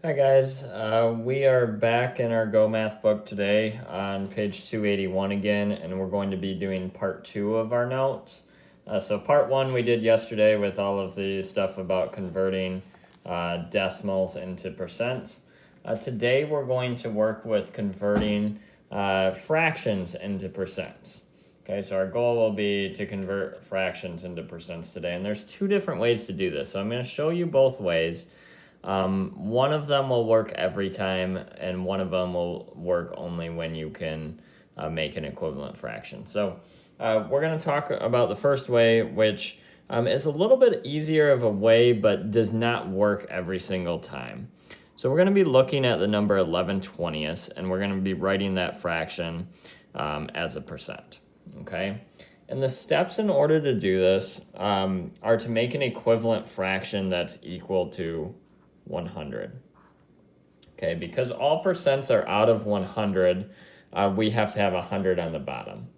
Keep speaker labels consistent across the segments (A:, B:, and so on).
A: Hi guys, we are back in our Go Math book today on page 281 again, and we're going to be doing part 2 of our notes. So part 1 we did yesterday with all of the stuff about converting decimals into percents. Today we're going to work with converting fractions into percents. Okay, so our goal will be to convert fractions into percents today, and there's two different ways to do this. So I'm going to show you both ways. One of them will work every time, and one of them will work only when you can make an equivalent fraction. So we're going to talk about the first way, which is a little bit easier of a way, but does not work every single time. So we're going to be looking at the number 11/20ths, and we're going to be writing that fraction as a percent, okay? And the steps in order to do this are to make an equivalent fraction that's equal to 100. Okay, because all percents are out of 100, we have to have 100 on the bottom.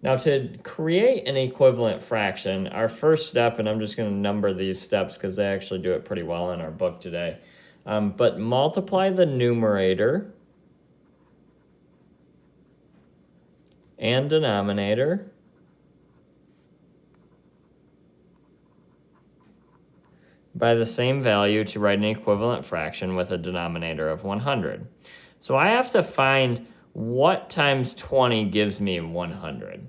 A: Now, to create an equivalent fraction, our first step, and I'm just going to number these steps because they actually do it pretty well in our book today, but multiply the numerator and denominator by the same value to write an equivalent fraction with a denominator of 100. So I have to find what times 20 gives me 100.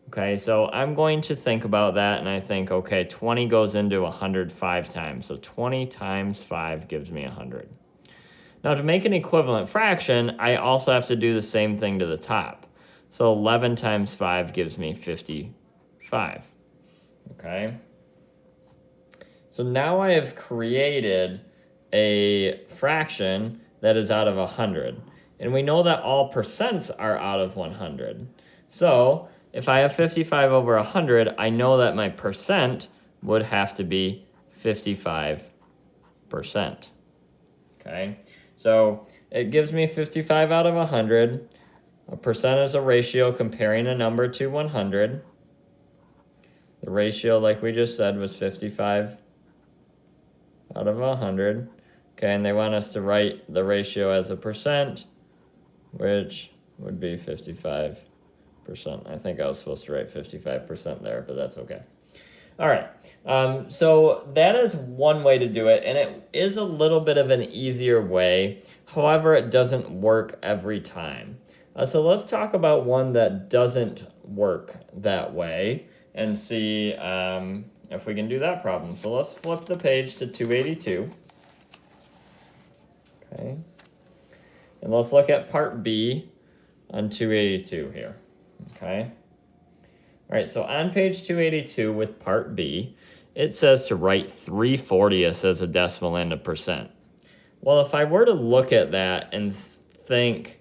A: Okay, so I'm going to think about that, and I think, okay, 20 goes into 100 5 times, so 20 times 5 gives me 100. Now, to make an equivalent fraction, I also have to do the same thing to the top. So 11 times 5 gives me 55. Okay? So now I have created a fraction that is out of 100. And we know that all percents are out of 100. So if I have 55 over 100, I know that my percent would have to be 55%. Okay, so it gives me 55 out of 100. A percent is a ratio comparing a number to 100. The ratio, like we just said, was 55 out of 100. Okay, and they want us to write the ratio as a percent, which would be 55%. I think I was supposed to write 55% there, but that's okay. All right, so that is one way to do it, and it is a little bit of an easier way. However, it doesn't work every time. So let's talk about one that doesn't work that way and see if we can do that problem. So let's flip the page to 282. Okay. And let's look at part B on 282 here. Okay. All right, so on page 282 with part B, it says to write 3/40ths as a decimal and a percent. Well, if I were to look at that and think,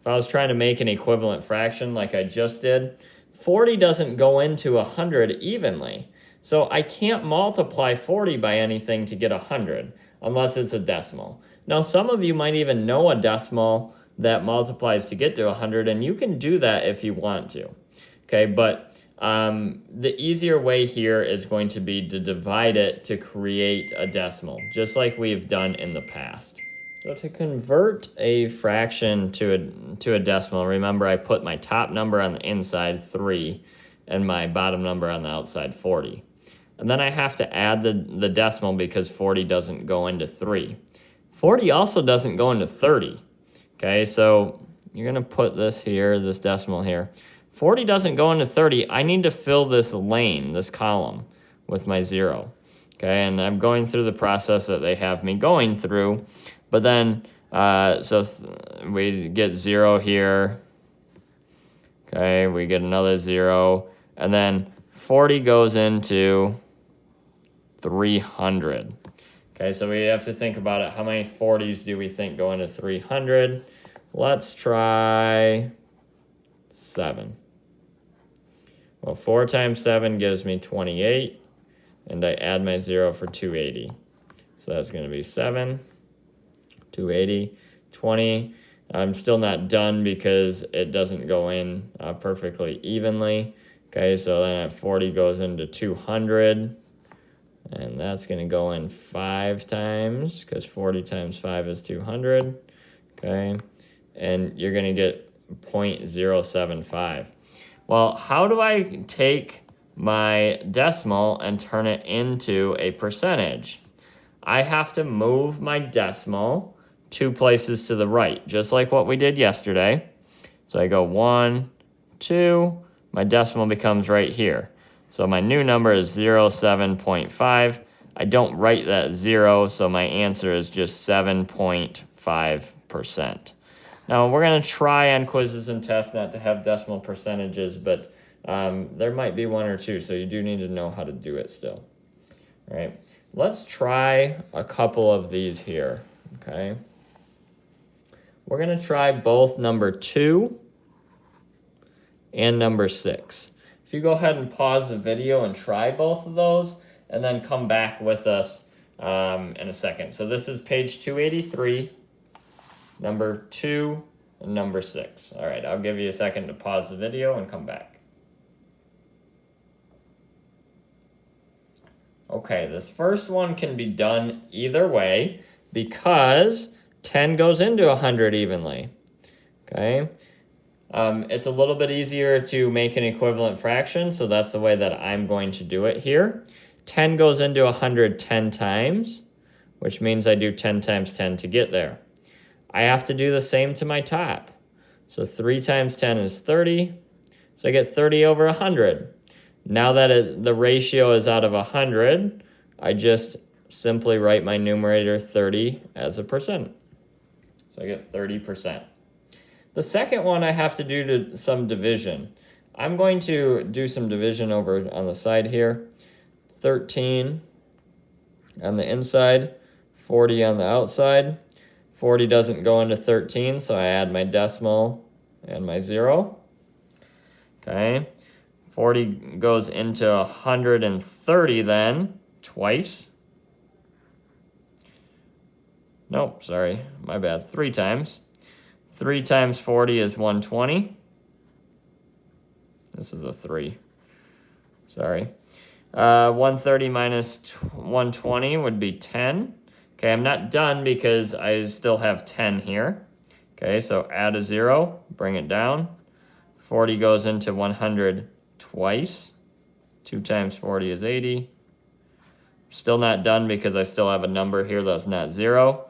A: if I was trying to make an equivalent fraction like I just did, 40 doesn't go into 100 evenly. So I can't multiply 40 by anything to get 100 unless it's a decimal. Now, some of you might even know a decimal that multiplies to get to 100, and you can do that if you want to. Okay, but the easier way here is going to be to divide it to create a decimal, just like we've done in the past. So to convert a fraction to a decimal, remember I put my top number on the inside, 3, and my bottom number on the outside, 40. And then I have to add the decimal because 40 doesn't go into 3. 40 also doesn't go into 30. Okay, so you're going to put this here, this decimal here. 40 doesn't go into 30. I need to fill this lane, this column, with my 0. Okay, and I'm going through the process that they have me going through. But then, we get 0 here. Okay, we get another 0. And then 40 goes into 300. Okay, so we have to think about it. How many 40s do we think go into 300? Let's try 7. Well, 4 times 7 gives me 28, and I add my 0 for 280. So that's going to be 7, 280, 20. I'm still not done because it doesn't go in perfectly evenly. Okay, so then at 40 goes into 200. And that's going to go in 5 times, because 40 times 5 is 200. Okay, and you're going to get 0.075. Well, how do I take my decimal and turn it into a percentage? I have to move my decimal 2 places to the right, just like what we did yesterday. So I go 1, 2, my decimal becomes right here. So my new number is 07.5. I don't write that 0, so my answer is just 7.5%. Now, we're going to try on quizzes and tests not to have decimal percentages, but there might be 1 or 2, so you do need to know how to do it still. All right, let's try a couple of these here, okay? We're going to try both number 2 and number 6. If you go ahead and pause the video and try both of those, and then come back with us in a second. So this is page 283, number 2, and number 6. All right, I'll give you a second to pause the video and come back. Okay, this first one can be done either way because 10 goes into 100 evenly. Okay. It's a little bit easier to make an equivalent fraction, so that's the way that I'm going to do it here. 10 goes into 100 10 times, which means I do 10 times 10 to get there. I have to do the same to my top. So 3 times 10 is 30, so I get 30 over 100. Now that the ratio is out of 100, I just simply write my numerator 30 as a percent. So I get 30%. The second one I have to do some division. I'm going to do some division over on the side here. 13 on the inside, 40 on the outside. 40 doesn't go into 13, so I add my decimal and my 0. Okay, 40 goes into 130 then, twice. Nope, sorry, my bad, 3 times. 3 times 40 is 120. This is a 3. Sorry. 130 minus 120 would be 10. Okay, I'm not done because I still have 10 here. Okay, so add a 0, bring it down. 40 goes into 100 twice. 2 times 40 is 80. Still not done because I still have a number here that's not 0.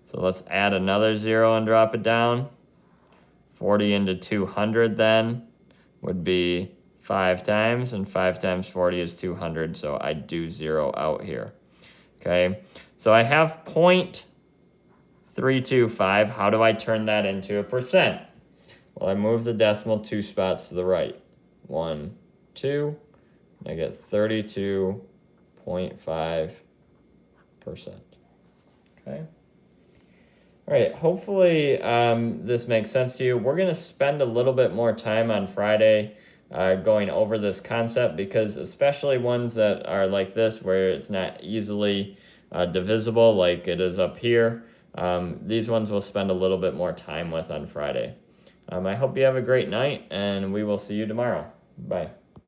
A: So let's add another 0 and drop it down. 40 into 200 then would be 5 times, and 5 times 40 is 200, so I do 0 out here. Okay, so I have 0.325. How do I turn that into a percent? Well, I move the decimal 2 spots to the right. 1, 2, and I get 32.5%. Okay. All right, hopefully this makes sense to you. We're going to spend a little bit more time on Friday going over this concept, because especially ones that are like this where it's not easily divisible like it is up here, these ones we'll spend a little bit more time with on Friday. I hope you have a great night, and we will see you tomorrow. Bye.